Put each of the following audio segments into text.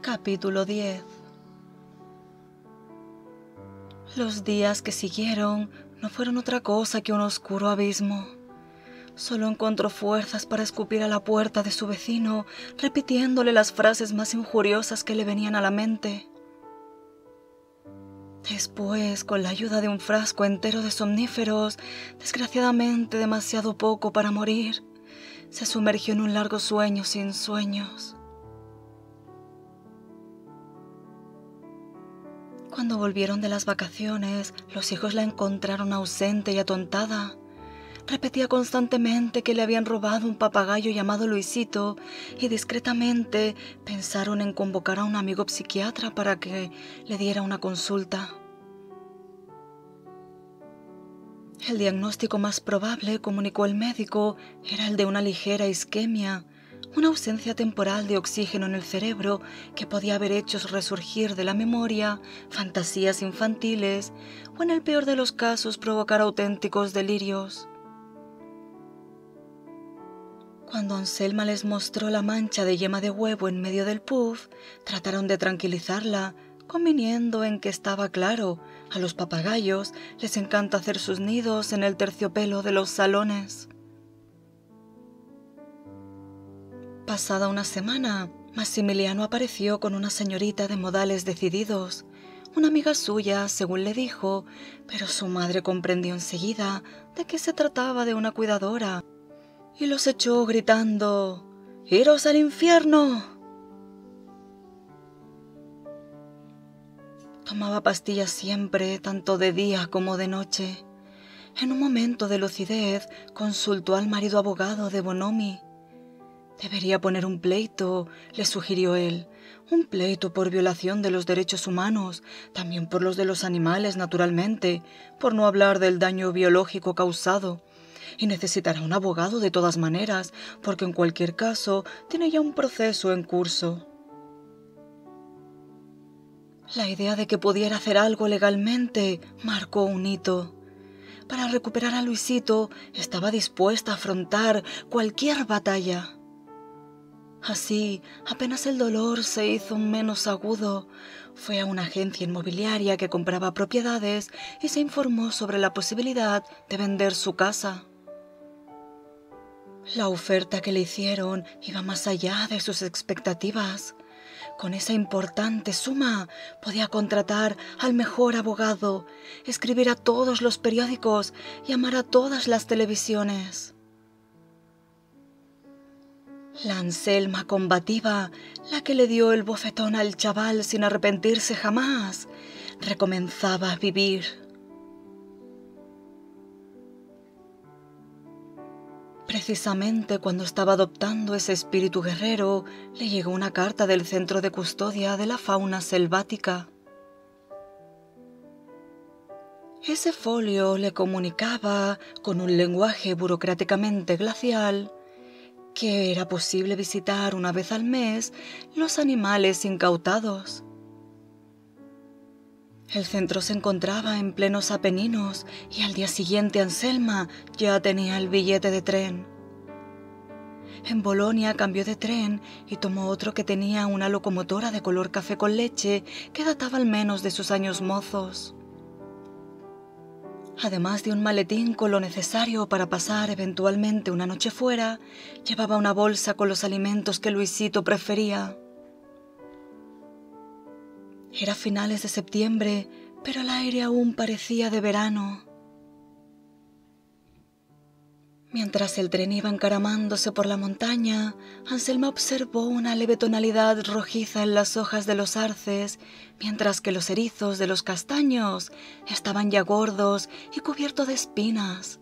Capítulo 10. Los días que siguieron no fueron otra cosa que un oscuro abismo. Solo encontró fuerzas para escupir a la puerta de su vecino, repitiéndole las frases más injuriosas que le venían a la mente. Después, con la ayuda de un frasco entero de somníferos, desgraciadamente demasiado poco para morir, se sumergió en un largo sueño sin sueños. Cuando volvieron de las vacaciones, los hijos la encontraron ausente y atontada. Repetía constantemente que le habían robado un papagayo llamado Luisito y discretamente pensaron en convocar a un amigo psiquiatra para que le diera una consulta. El diagnóstico más probable, comunicó el médico, era el de una ligera isquemia, una ausencia temporal de oxígeno en el cerebro que podía haber hecho resurgir de la memoria fantasías infantiles o, en el peor de los casos, provocar auténticos delirios. Cuando Anselma les mostró la mancha de yema de huevo en medio del puff, trataron de tranquilizarla, conviniendo en que estaba claro, a los papagayos les encanta hacer sus nidos en el terciopelo de los salones. Pasada una semana, Maximiliano apareció con una señorita de modales decididos, una amiga suya, según le dijo, pero su madre comprendió enseguida de que se trataba de una cuidadora y los echó gritando: «¡Iros al infierno!». Tomaba pastillas siempre, tanto de día como de noche. En un momento de lucidez, consultó al marido abogado de Bonomi. Debería poner un pleito, le sugirió él, un pleito por violación de los derechos humanos, también por los de los animales, naturalmente, por no hablar del daño biológico causado. Y necesitará un abogado de todas maneras, porque en cualquier caso tiene ya un proceso en curso. La idea de que pudiera hacer algo legalmente marcó un hito. Para recuperar a Luisito estaba dispuesta a afrontar cualquier batalla. Así, apenas el dolor se hizo menos agudo, fue a una agencia inmobiliaria que compraba propiedades y se informó sobre la posibilidad de vender su casa. La oferta que le hicieron iba más allá de sus expectativas. Con esa importante suma podía contratar al mejor abogado, escribir a todos los periódicos, llamar a todas las televisiones. La Anselma combativa, la que le dio el bofetón al chaval sin arrepentirse jamás, recomenzaba a vivir. Precisamente cuando estaba adoptando ese espíritu guerrero, le llegó una carta del Centro de Custodia de la Fauna Selvática. Ese folio le comunicaba, con un lenguaje burocráticamente glacial, que era posible visitar una vez al mes los animales incautados. El centro se encontraba en plenos Apeninos y al día siguiente Anselma ya tenía el billete de tren. En Bolonia cambió de tren y tomó otro que tenía una locomotora de color café con leche que databa al menos de sus años mozos. Además de un maletín con lo necesario para pasar eventualmente una noche fuera, llevaba una bolsa con los alimentos que Luisito prefería. Era finales de septiembre, pero el aire aún parecía de verano. Mientras el tren iba encaramándose por la montaña, Anselma observó una leve tonalidad rojiza en las hojas de los arces, mientras que los erizos de los castaños estaban ya gordos y cubiertos de espinas,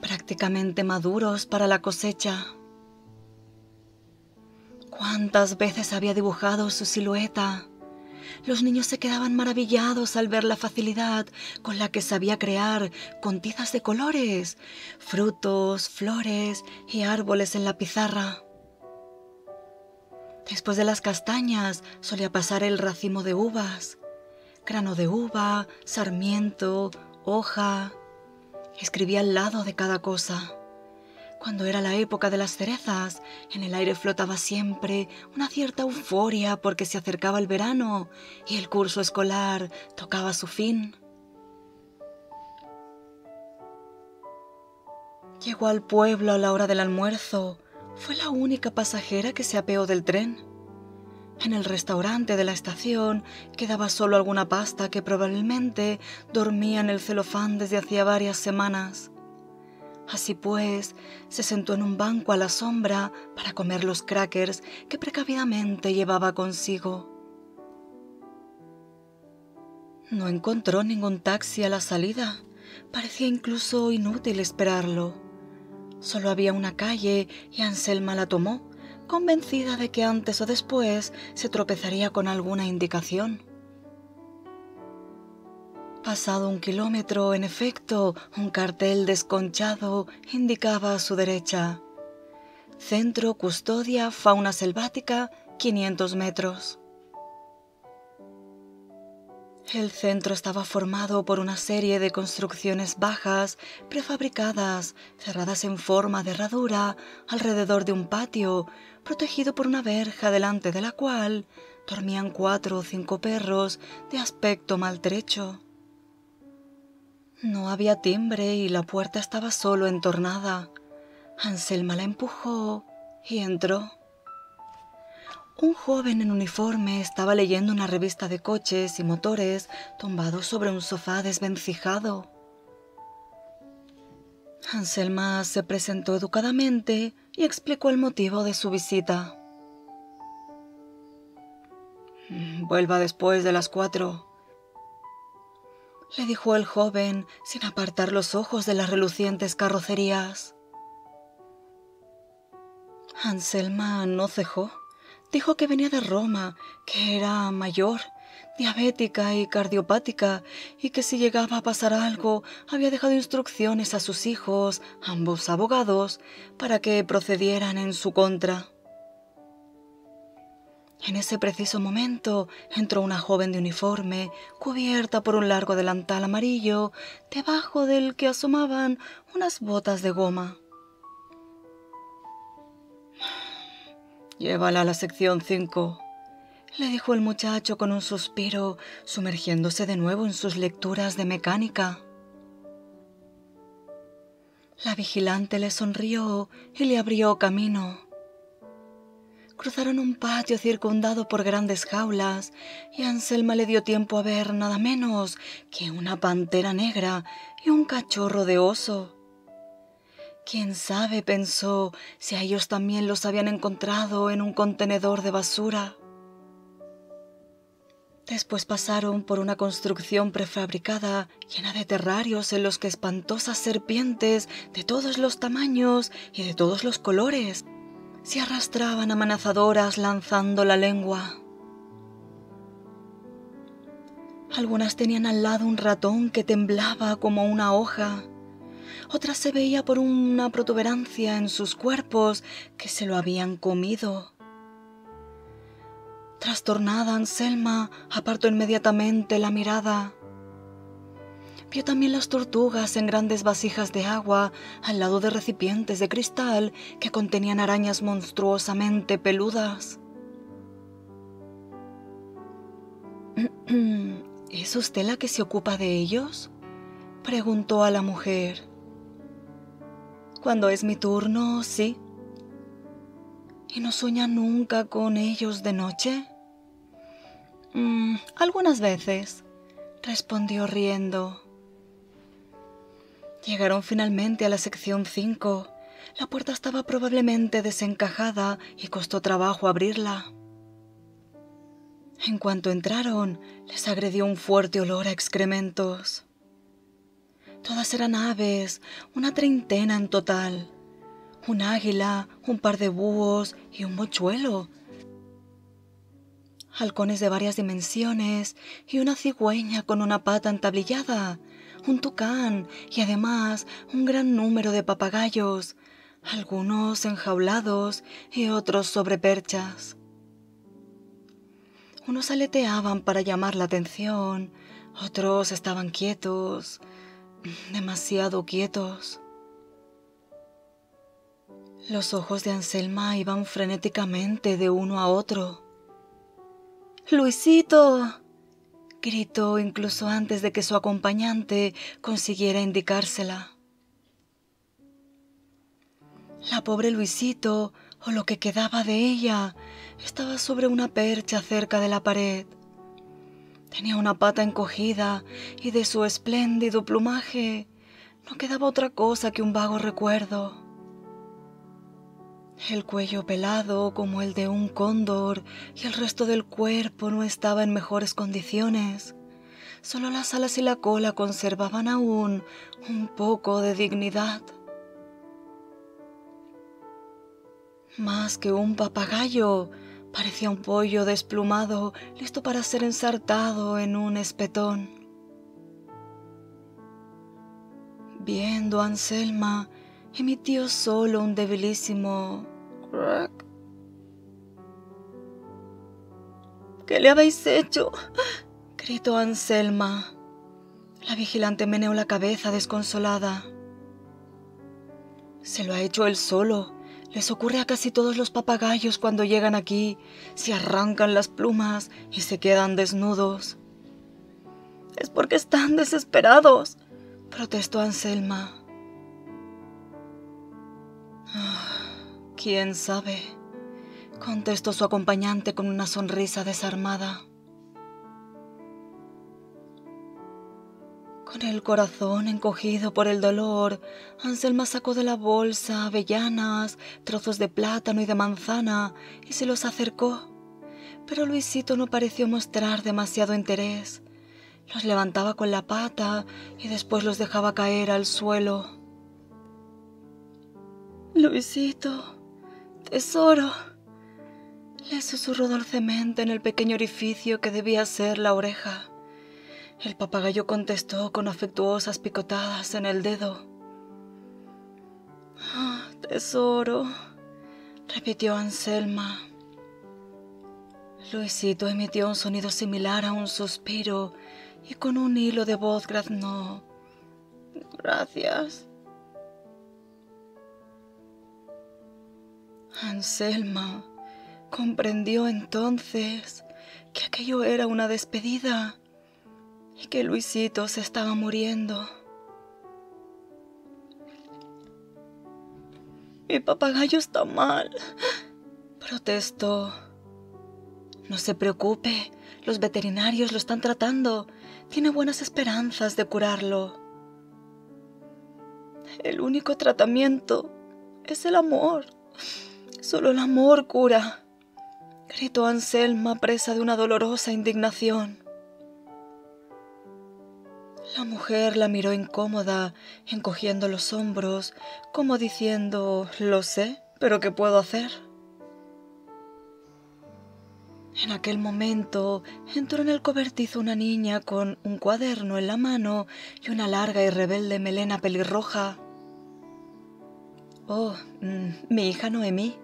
prácticamente maduros para la cosecha. ¿Cuántas veces había dibujado su silueta? Los niños se quedaban maravillados al ver la facilidad con la que sabía crear, con tizas de colores, frutos, flores y árboles en la pizarra. Después de las castañas solía pasar el racimo de uvas, grano de uva, sarmiento, hoja. Escribía al lado de cada cosa. Cuando era la época de las cerezas, en el aire flotaba siempre una cierta euforia porque se acercaba el verano y el curso escolar tocaba su fin. Llegó al pueblo a la hora del almuerzo. Fue la única pasajera que se apeó del tren. En el restaurante de la estación quedaba solo alguna pasta que probablemente dormía en el celofán desde hacía varias semanas. Así pues, se sentó en un banco a la sombra para comer los crackers que precavidamente llevaba consigo. No encontró ningún taxi a la salida. Parecía incluso inútil esperarlo. Solo había una calle y Anselma la tomó, convencida de que antes o después se tropezaría con alguna indicación. Pasado 1 kilómetro, en efecto, un cartel desconchado indicaba a su derecha: Centro Custodia Fauna Selvática, 500 metros. El centro estaba formado por una serie de construcciones bajas, prefabricadas, cerradas en forma de herradura, alrededor de un patio, protegido por una verja delante de la cual dormían 4 o 5 perros de aspecto maltrecho. No había timbre y la puerta estaba solo entornada. Anselma la empujó y entró. Un joven en uniforme estaba leyendo una revista de coches y motores tumbado sobre un sofá desvencijado. Anselma se presentó educadamente y explicó el motivo de su visita. «Vuelva después de las 4», le dijo el joven sin apartar los ojos de las relucientes carrocerías. Anselma no cejó. Dijo que venía de Roma, que era mayor, diabética y cardiopática, y que si llegaba a pasar algo, había dejado instrucciones a sus hijos, ambos abogados, para que procedieran en su contra. En ese preciso momento entró una joven de uniforme, cubierta por un largo delantal amarillo, debajo del que asomaban unas botas de goma. «Llévala a la sección 5», le dijo el muchacho con un suspiro, sumergiéndose de nuevo en sus lecturas de mecánica. La vigilante le sonrió y le abrió camino. Cruzaron un patio circundado por grandes jaulas y Anselma le dio tiempo a ver nada menos que una pantera negra y un cachorro de oso. Quién sabe, pensó, si a ellos también los habían encontrado en un contenedor de basura. Después pasaron por una construcción prefabricada llena de terrarios en los que espantosas serpientes de todos los tamaños y de todos los colores se arrastraban amenazadoras lanzando la lengua. Algunas tenían al lado un ratón que temblaba como una hoja. Otras se veía por una protuberancia en sus cuerpos que se lo habían comido. Trastornada, Anselma apartó inmediatamente la mirada. Vio también las tortugas en grandes vasijas de agua al lado de recipientes de cristal que contenían arañas monstruosamente peludas. «¿Es usted la que se ocupa de ellos?», preguntó a la mujer. «Cuando es mi turno, sí». «¿Y no sueña nunca con ellos de noche?». Algunas veces», respondió riendo. Llegaron finalmente a la sección 5. La puerta estaba probablemente desencajada y costó trabajo abrirla. En cuanto entraron, les agredió un fuerte olor a excrementos. Todas eran aves, una treintena en total. Un águila, un par de búhos y un mochuelo. Halcones de varias dimensiones y una cigüeña con una pata entablillada, un tucán y además un gran número de papagayos, algunos enjaulados y otros sobre perchas. Unos aleteaban para llamar la atención, otros estaban quietos, demasiado quietos. Los ojos de Anselma iban frenéticamente de uno a otro. ¡Luisito!, gritó incluso antes de que su acompañante consiguiera indicársela. La pobre Luisito, o lo que quedaba de ella, estaba sobre una percha cerca de la pared. Tenía una pata encogida y de su espléndido plumaje no quedaba otra cosa que un vago recuerdo. El cuello pelado como el de un cóndor y el resto del cuerpo no estaba en mejores condiciones. Solo las alas y la cola conservaban aún un poco de dignidad. Más que un papagayo, parecía un pollo desplumado, listo para ser ensartado en un espetón. Viendo a Anselma, emitió solo un debilísimo crack. «¿Qué le habéis hecho?», gritó Anselma. La vigilante meneó la cabeza desconsolada. «Se lo ha hecho él solo. Les ocurre a casi todos los papagayos cuando llegan aquí. Se arrancan las plumas y se quedan desnudos». «Es porque están desesperados», protestó Anselma. «¿Quién sabe?», contestó su acompañante con una sonrisa desarmada. Con el corazón encogido por el dolor, Anselma sacó de la bolsa avellanas, trozos de plátano y de manzana y se los acercó. Pero Luisito no pareció mostrar demasiado interés. Los levantaba con la pata y después los dejaba caer al suelo. «Luisito, tesoro», le susurró dulcemente en el pequeño orificio que debía ser la oreja. El papagayo contestó con afectuosas picotadas en el dedo. «Tesoro», repitió Anselma. Luisito emitió un sonido similar a un suspiro y con un hilo de voz graznó: «Gracias». Anselma comprendió entonces que aquello era una despedida y que Luisito se estaba muriendo. «Mi papagayo está mal», protestó. «No se preocupe, los veterinarios lo están tratando. Tiene buenas esperanzas de curarlo». «El único tratamiento es el amor. Solo el amor cura», gritó Anselma, presa de una dolorosa indignación. La mujer la miró incómoda, encogiendo los hombros, como diciendo: «Lo sé, pero ¿qué puedo hacer?». En aquel momento entró en el cobertizo una niña con un cuaderno en la mano y una larga y rebelde melena pelirroja. «Oh, mi hija Noemí»,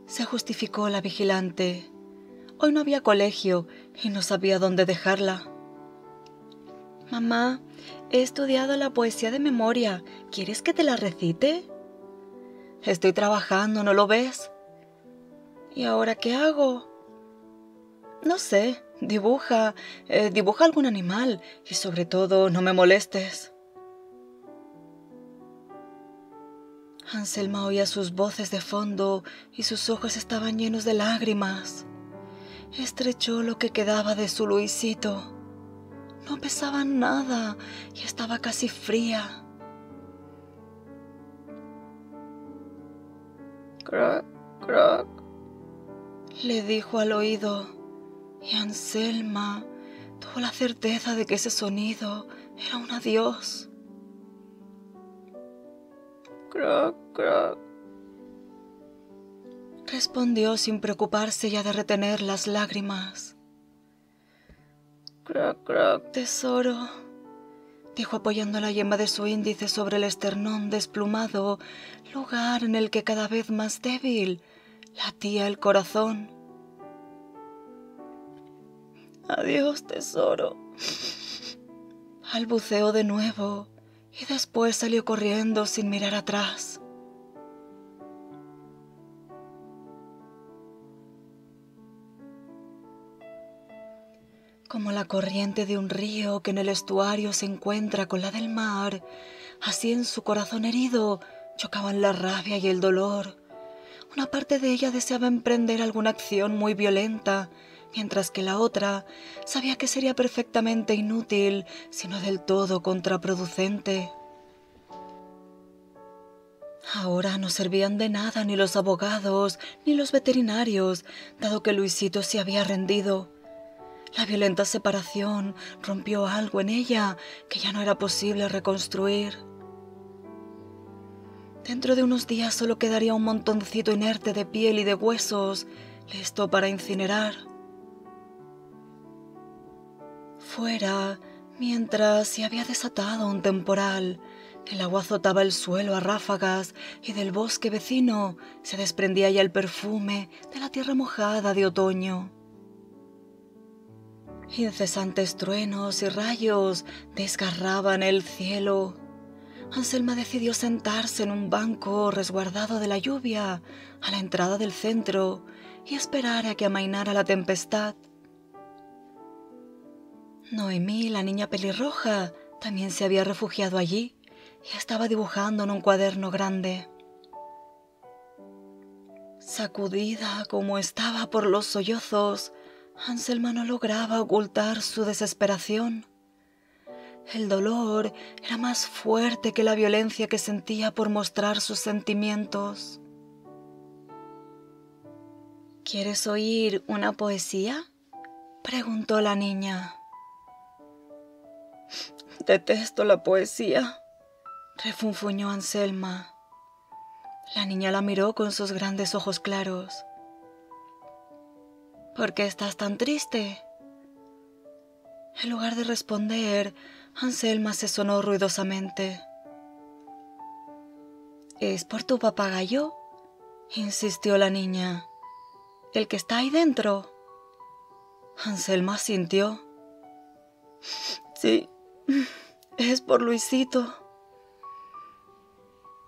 se justificó la vigilante. «Hoy no había colegio y no sabía dónde dejarla». «Mamá, he estudiado la poesía de memoria. ¿Quieres que te la recite?». «Estoy trabajando, ¿no lo ves?». «¿Y ahora qué hago?». «No sé, dibuja algún animal y sobre todo no me molestes». Anselma oía sus voces de fondo y sus ojos estaban llenos de lágrimas. Estrechó lo que quedaba de su Luisito. No pesaba nada y estaba casi fría. «Croc, croc», le dijo al oído, y Anselma tuvo la certeza de que ese sonido era un adiós. «Croc, croc», respondió sin preocuparse ya de retener las lágrimas. «Croc, croc, tesoro», dijo apoyando la yema de su índice sobre el esternón desplumado, lugar en el que cada vez más débil latía el corazón. «Adiós, tesoro», balbuceó de nuevo y después salió corriendo sin mirar atrás. Como la corriente de un río que en el estuario se encuentra con la del mar, así en su corazón herido chocaban la rabia y el dolor. Una parte de ella deseaba emprender alguna acción muy violenta, mientras que la otra sabía que sería perfectamente inútil, si no del todo contraproducente. Ahora no servían de nada ni los abogados ni los veterinarios, dado que Luisito se había rendido. La violenta separación rompió algo en ella que ya no era posible reconstruir. Dentro de unos días solo quedaría un montoncito inerte de piel y de huesos, listo para incinerar. Fuera, mientras se había desatado un temporal, el agua azotaba el suelo a ráfagas y del bosque vecino se desprendía ya el perfume de la tierra mojada de otoño. Incesantes truenos y rayos desgarraban el cielo. Anselma decidió sentarse en un banco resguardado de la lluvia a la entrada del centro y esperar a que amainara la tempestad. Noemí, la niña pelirroja, también se había refugiado allí y estaba dibujando en un cuaderno grande. Sacudida como estaba por los sollozos, Anselma no lograba ocultar su desesperación. El dolor era más fuerte que la violencia que sentía por mostrar sus sentimientos. ¿Quieres oír una poesía?, preguntó la niña. Detesto la poesía, refunfuñó Anselma. La niña la miró con sus grandes ojos claros. ¿Por qué estás tan triste? En lugar de responder, Anselma se sonó ruidosamente. ¿Es por tu papagayo?, insistió la niña. ¿El que está ahí dentro? Anselma asintió. Sí, es por Luisito.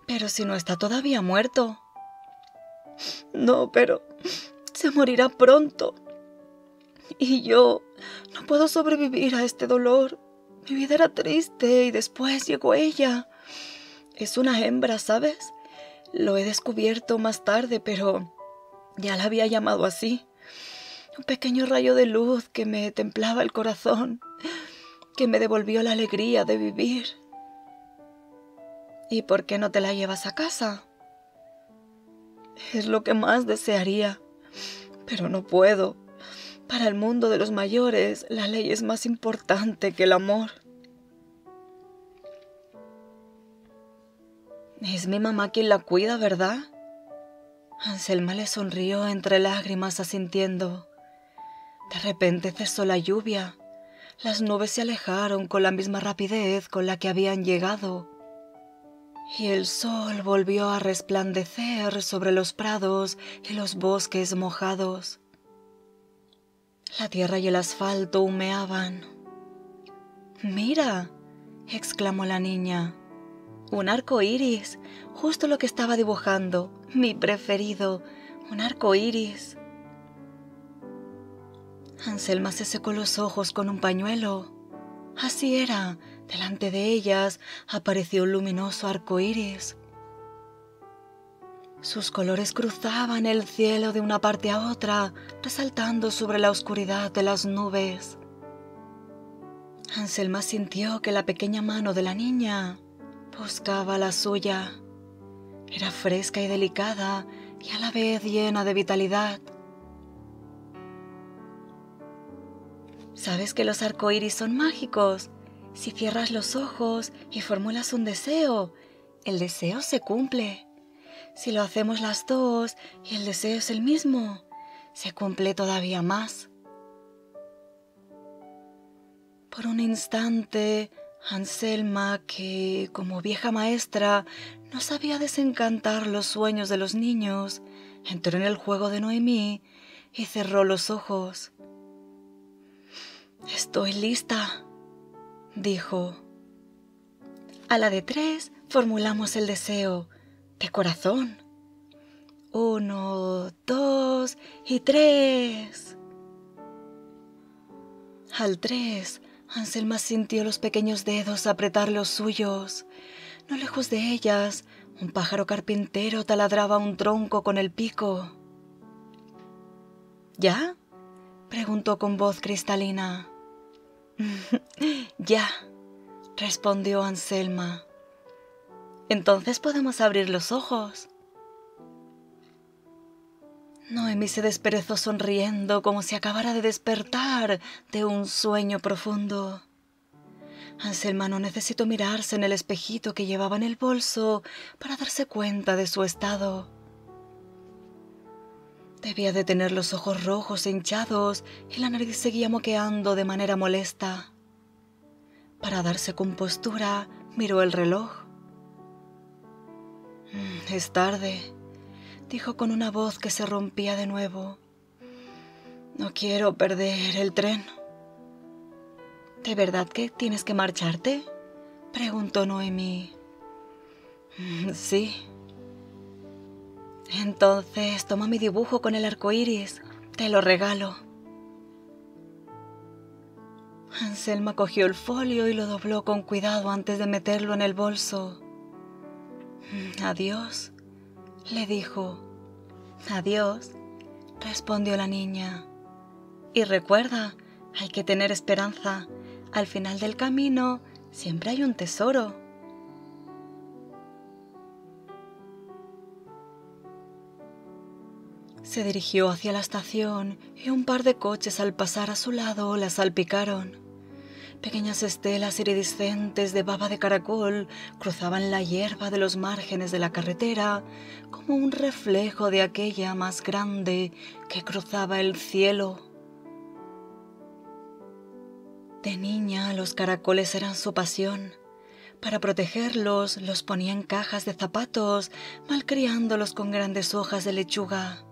Pero si no está todavía muerto. No, pero se morirá pronto. Y yo no puedo sobrevivir a este dolor. Mi vida era triste y después llegó ella. Es una hembra, ¿sabes? Lo he descubierto más tarde, pero ya la había llamado así. Un pequeño rayo de luz que me templaba el corazón, que me devolvió la alegría de vivir. ¿Y por qué no te la llevas a casa? Es lo que más desearía, pero no puedo. Para el mundo de los mayores, la ley es más importante que el amor. Es mi mamá quien la cuida, ¿verdad? Anselma le sonrió entre lágrimas asintiendo. De repente cesó la lluvia. Las nubes se alejaron con la misma rapidez con la que habían llegado. Y el sol volvió a resplandecer sobre los prados y los bosques mojados. La tierra y el asfalto humeaban. «Mira», exclamó la niña, «un arco iris, justo lo que estaba dibujando, mi preferido, un arco iris». Anselma se secó los ojos con un pañuelo. Así era, delante de ellas apareció un luminoso arco iris. Sus colores cruzaban el cielo de una parte a otra, resaltando sobre la oscuridad de las nubes. Anselma sintió que la pequeña mano de la niña buscaba la suya. Era fresca y delicada y a la vez llena de vitalidad. ¿Sabes que los arcoíris son mágicos? Si cierras los ojos y formulas un deseo, el deseo se cumple. Si lo hacemos las dos y el deseo es el mismo, se cumple todavía más. Por un instante, Anselma, que como vieja maestra no sabía desencantar los sueños de los niños, entró en el juego de Noemí y cerró los ojos. «Estoy lista», dijo. A la de 3 formulamos el deseo, de corazón. 1, 2 y 3. Al 3, Anselma sintió los pequeños dedos apretar los suyos. No lejos de ellas, un pájaro carpintero taladraba un tronco con el pico. ¿Ya?, preguntó con voz cristalina. Ya, respondió Anselma. Entonces podemos abrir los ojos. Noemi se desperezó sonriendo como si acabara de despertar de un sueño profundo. Anselma no necesitó mirarse en el espejito que llevaba en el bolso para darse cuenta de su estado. Debía de tener los ojos rojos e hinchados y la nariz seguía moqueando de manera molesta. Para darse compostura, miró el reloj. Es tarde, dijo con una voz que se rompía de nuevo. No quiero perder el tren. ¿De verdad que tienes que marcharte?, preguntó Noemi. Sí. Entonces toma mi dibujo con el arco iris, te lo regalo. Anselma cogió el folio y lo dobló con cuidado antes de meterlo en el bolso. Adiós, le dijo. Adiós, respondió la niña. Y recuerda, hay que tener esperanza. Al final del camino siempre hay un tesoro. Se dirigió hacia la estación y un par de coches al pasar a su lado la salpicaron. Pequeñas estelas iridiscentes de baba de caracol cruzaban la hierba de los márgenes de la carretera como un reflejo de aquella más grande que cruzaba el cielo. De niña, los caracoles eran su pasión. Para protegerlos, los ponía en cajas de zapatos, malcriándolos con grandes hojas de lechuga.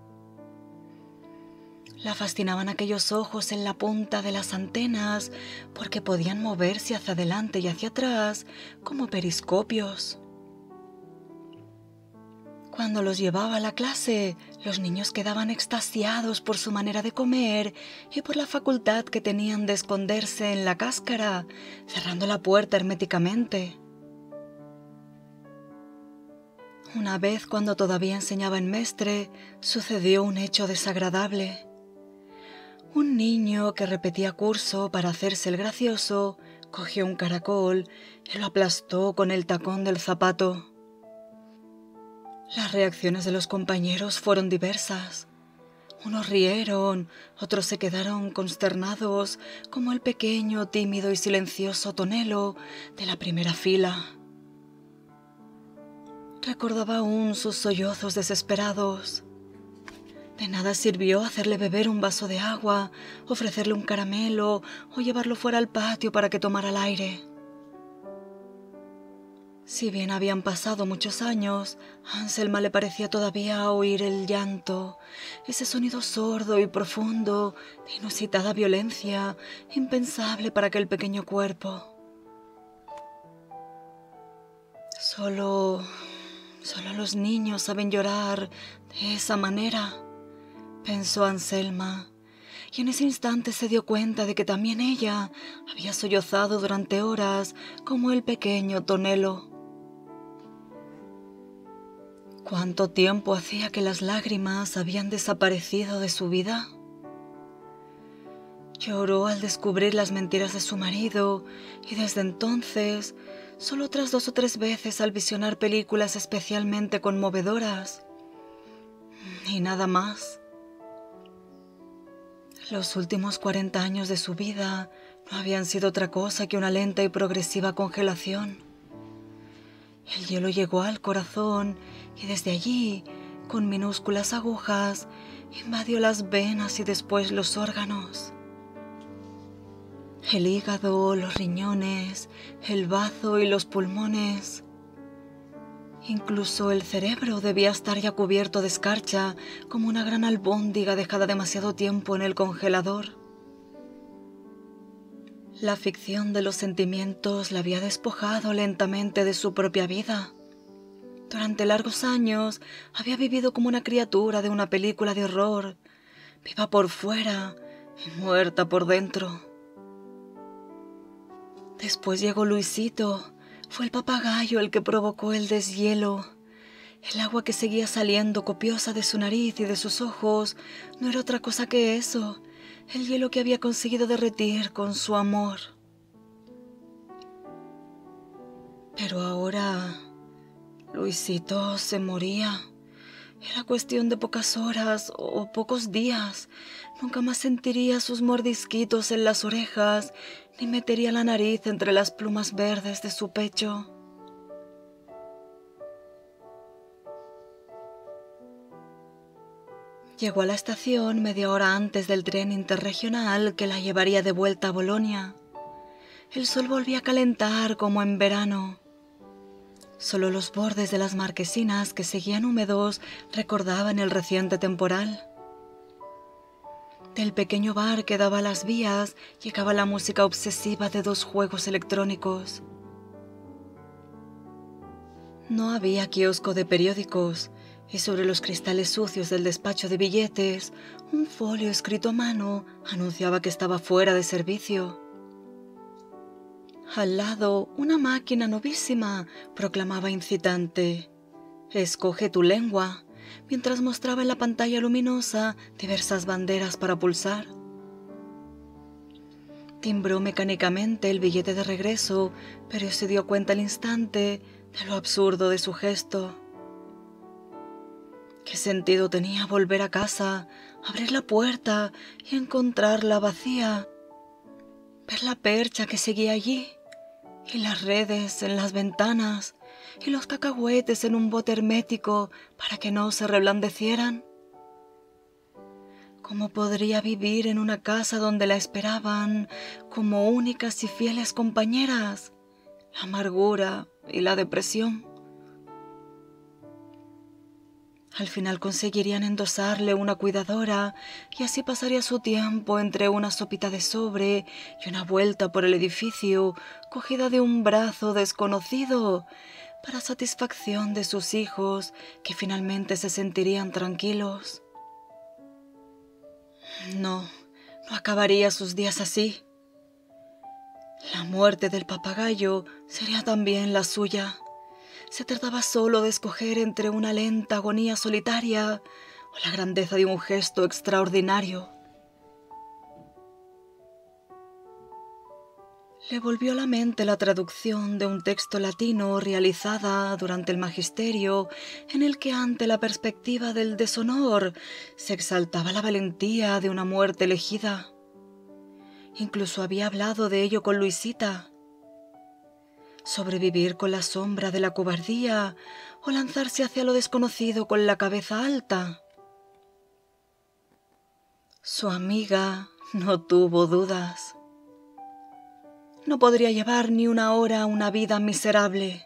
La fascinaban aquellos ojos en la punta de las antenas porque podían moverse hacia adelante y hacia atrás como periscopios. Cuando los llevaba a la clase, los niños quedaban extasiados por su manera de comer y por la facultad que tenían de esconderse en la cáscara, cerrando la puerta herméticamente. Una vez, cuando todavía enseñaba en Mestre, sucedió un hecho desagradable. Un niño que repetía curso para hacerse el gracioso, cogió un caracol y lo aplastó con el tacón del zapato. Las reacciones de los compañeros fueron diversas. Unos rieron, otros se quedaron consternados, como el pequeño, tímido y silencioso Tonelo de la primera fila. Recordaba aún sus sollozos desesperados. De nada sirvió hacerle beber un vaso de agua, ofrecerle un caramelo o llevarlo fuera al patio para que tomara el aire. Si bien habían pasado muchos años, a Anselma le parecía todavía oír el llanto, ese sonido sordo y profundo de inusitada violencia, impensable para aquel pequeño cuerpo. Solo los niños saben llorar de esa manera, pensó Anselma, y en ese instante se dio cuenta de que también ella había sollozado durante horas como el pequeño Tonelo. ¿Cuánto tiempo hacía que las lágrimas habían desaparecido de su vida? Lloró al descubrir las mentiras de su marido y desde entonces, solo otras 2 o 3 veces al visionar películas especialmente conmovedoras. Y nada más. Los últimos 40 años de su vida no habían sido otra cosa que una lenta y progresiva congelación. El hielo llegó al corazón y desde allí, con minúsculas agujas, invadió las venas y después los órganos. El hígado, los riñones, el bazo y los pulmones. Incluso el cerebro debía estar ya cubierto de escarcha como una gran albóndiga dejada demasiado tiempo en el congelador. La ficción de los sentimientos la había despojado lentamente de su propia vida. Durante largos años había vivido como una criatura de una película de horror, viva por fuera y muerta por dentro. Después llegó Luisito. Fue el papagayo el que provocó el deshielo. El agua que seguía saliendo copiosa de su nariz y de sus ojos no era otra cosa que eso, el hielo que había conseguido derretir con su amor. Pero ahora Luisito se moría. Era cuestión de pocas horas o pocos días. Nunca más sentiría sus mordisquitos en las orejas, ni metería la nariz entre las plumas verdes de su pecho. Llegó a la estación media hora antes del tren interregional que la llevaría de vuelta a Bolonia. El sol volvía a calentar como en verano. Solo los bordes de las marquesinas que seguían húmedos recordaban el reciente temporal. Del pequeño bar que daba a las vías llegaba la música obsesiva de 2 juegos electrónicos. No había kiosco de periódicos y sobre los cristales sucios del despacho de billetes, un folio escrito a mano anunciaba que estaba fuera de servicio. Al lado, una máquina novísima proclamaba incitante: «Escoge tu lengua», mientras mostraba en la pantalla luminosa diversas banderas para pulsar. Timbró mecánicamente el billete de regreso, pero se dio cuenta al instante de lo absurdo de su gesto. ¿Qué sentido tenía volver a casa, abrir la puerta y encontrarla vacía? Ver la percha que seguía allí, y las redes en las ventanas, y los cacahuetes en un bote hermético para que no se reblandecieran. ¿Cómo podría vivir en una casa donde la esperaban como únicas y fieles compañeras la amargura y la depresión? Al final conseguirían endosarle una cuidadora y así pasaría su tiempo entre una sopita de sobre y una vuelta por el edificio cogida de un brazo desconocido para satisfacción de sus hijos que finalmente se sentirían tranquilos. No acabaría sus días así. La muerte del papagayo sería también la suya. Se trataba solo de escoger entre una lenta agonía solitaria o la grandeza de un gesto extraordinario. Le volvió a la mente la traducción de un texto latino realizada durante el magisterio, en el que ante la perspectiva del deshonor se exaltaba la valentía de una muerte elegida. Incluso había hablado de ello con Luisita. Sobrevivir con la sombra de la cobardía o lanzarse hacia lo desconocido con la cabeza alta. Su amiga no tuvo dudas. No podría llevar ni una hora una vida miserable.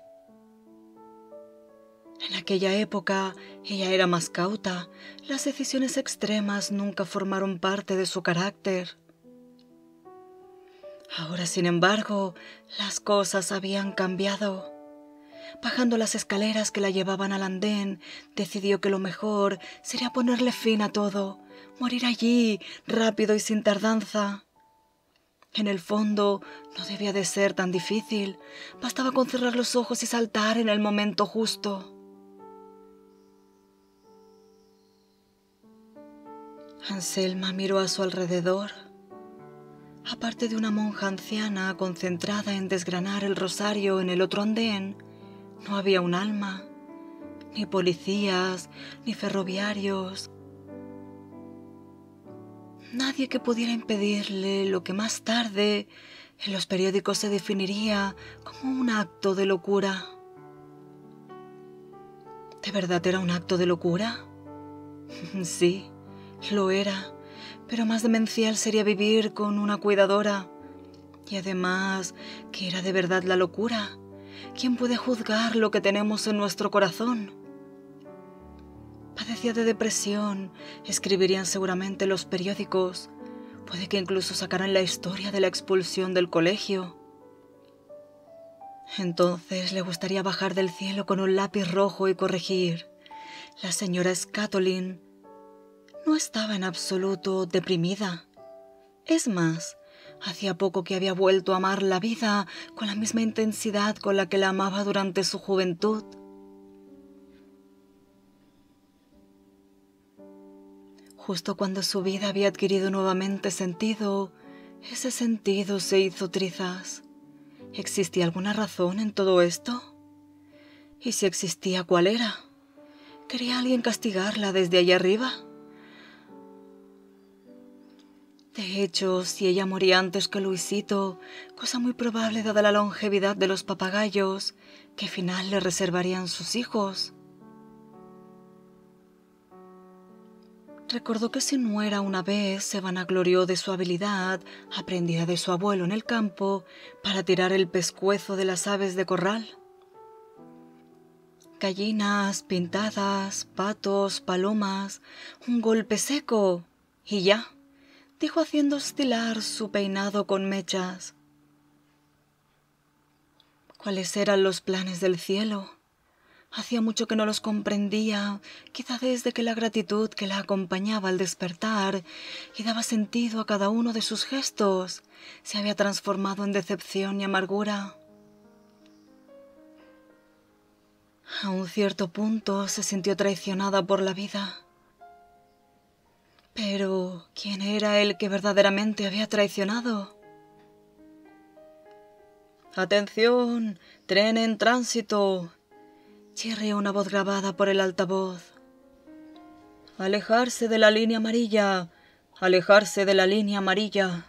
En aquella época ella era más cauta. Las decisiones extremas nunca formaron parte de su carácter. Ahora, sin embargo, las cosas habían cambiado. Bajando las escaleras que la llevaban al andén, decidió que lo mejor sería ponerle fin a todo, morir allí, rápido y sin tardanza. En el fondo, no debía de ser tan difícil. Bastaba con cerrar los ojos y saltar en el momento justo. Anselma miró a su alrededor. Aparte de una monja anciana concentrada en desgranar el rosario en el otro andén, no había un alma, ni policías, ni ferroviarios. Nadie que pudiera impedirle lo que más tarde en los periódicos se definiría como un acto de locura. ¿De verdad era un acto de locura? Sí, lo era. Pero más demencial sería vivir con una cuidadora. Y además, ¿qué era de verdad la locura? ¿Quién puede juzgar lo que tenemos en nuestro corazón? Padecía de depresión, escribirían seguramente los periódicos. Puede que incluso sacaran la historia de la expulsión del colegio. Entonces le gustaría bajar del cielo con un lápiz rojo y corregir: la señora Scatolin no estaba en absoluto deprimida. Es más, Hacía poco que había vuelto a amar la vida con la misma intensidad con la que la amaba durante su juventud. Justo cuando su vida había adquirido nuevamente sentido, ese sentido se hizo trizas. ¿Existía alguna razón en todo esto? Y si existía, ¿cuál era? ¿Quería alguien castigarla desde allá arriba? De hecho, si ella moría antes que Luisito, cosa muy probable dada la longevidad de los papagayos, ¿qué final le reservarían sus hijos? Recordó que si muera una vez se vanaglorió de su habilidad, aprendida de su abuelo en el campo, para tirar el pescuezo de las aves de corral. Gallinas, pintadas, patos, palomas, un golpe seco y ya, dijo haciendo oscilar su peinado con mechas. ¿Cuáles eran los planes del cielo? Hacía mucho que no los comprendía, quizá desde que la gratitud que la acompañaba al despertar y daba sentido a cada uno de sus gestos se había transformado en decepción y amargura. A un cierto punto se sintió traicionada por la vida. Pero, ¿quién era el que verdaderamente había traicionado? «¡Atención! ¡Tren en tránsito!», chirrió una voz grabada por el altavoz. «¡Alejarse de la línea amarilla! ¡Alejarse de la línea amarilla!».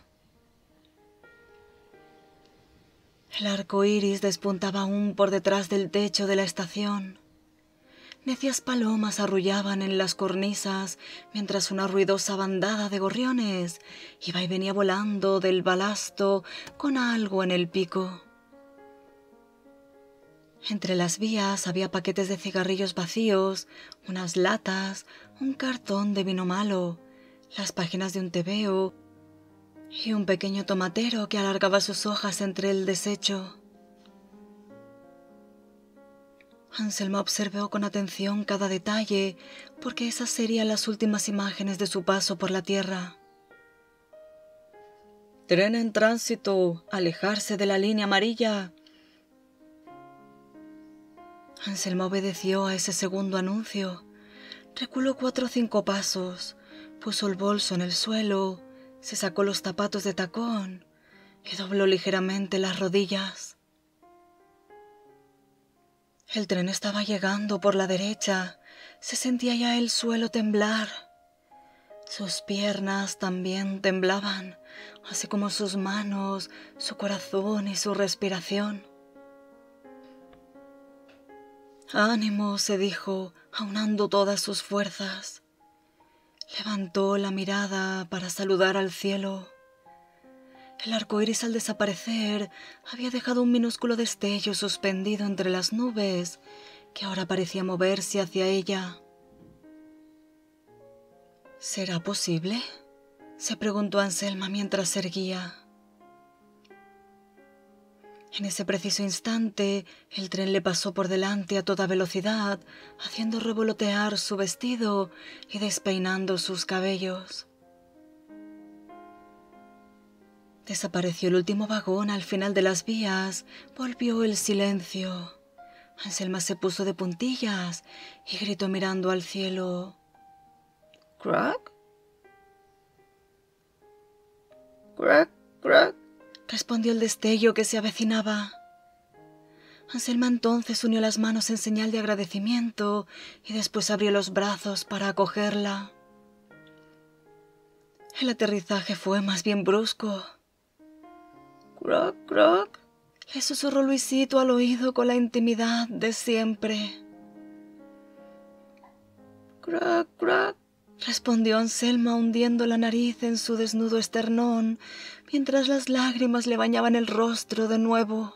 El arco iris despuntaba aún por detrás del techo de la estación. Necias palomas arrullaban en las cornisas, mientras una ruidosa bandada de gorriones iba y venía volando del balasto con algo en el pico. Entre las vías había paquetes de cigarrillos vacíos, unas latas, un cartón de vino malo, las páginas de un tebeo y un pequeño tomatero que alargaba sus hojas entre el desecho. Anselma observó con atención cada detalle, porque esas serían las últimas imágenes de su paso por la tierra. «Tren en tránsito, alejarse de la línea amarilla». Anselma obedeció a ese segundo anuncio. Reculó 4 o 5 pasos, puso el bolso en el suelo, se sacó los zapatos de tacón y dobló ligeramente las rodillas. El tren estaba llegando por la derecha, se sentía ya el suelo temblar. Sus piernas también temblaban, así como sus manos, su corazón y su respiración. «Ánimo», se dijo, aunando todas sus fuerzas. Levantó la mirada para saludar al cielo. El arco iris al desaparecer había dejado un minúsculo destello suspendido entre las nubes que ahora parecía moverse hacia ella. «¿Será posible?», se preguntó Anselma mientras se erguía. En ese preciso instante, el tren le pasó por delante a toda velocidad, haciendo revolotear su vestido y despeinando sus cabellos. Desapareció el último vagón al final de las vías, volvió el silencio. Anselma se puso de puntillas y gritó mirando al cielo: «¿Crack? «Crack, crack», respondió el destello que se avecinaba. Anselma entonces unió las manos en señal de agradecimiento y después abrió los brazos para acogerla. El aterrizaje fue más bien brusco. «Crack, crack», le susurró Luisito al oído con la intimidad de siempre. «Crack, crack», respondió Anselma hundiendo la nariz en su desnudo esternón, mientras las lágrimas le bañaban el rostro de nuevo.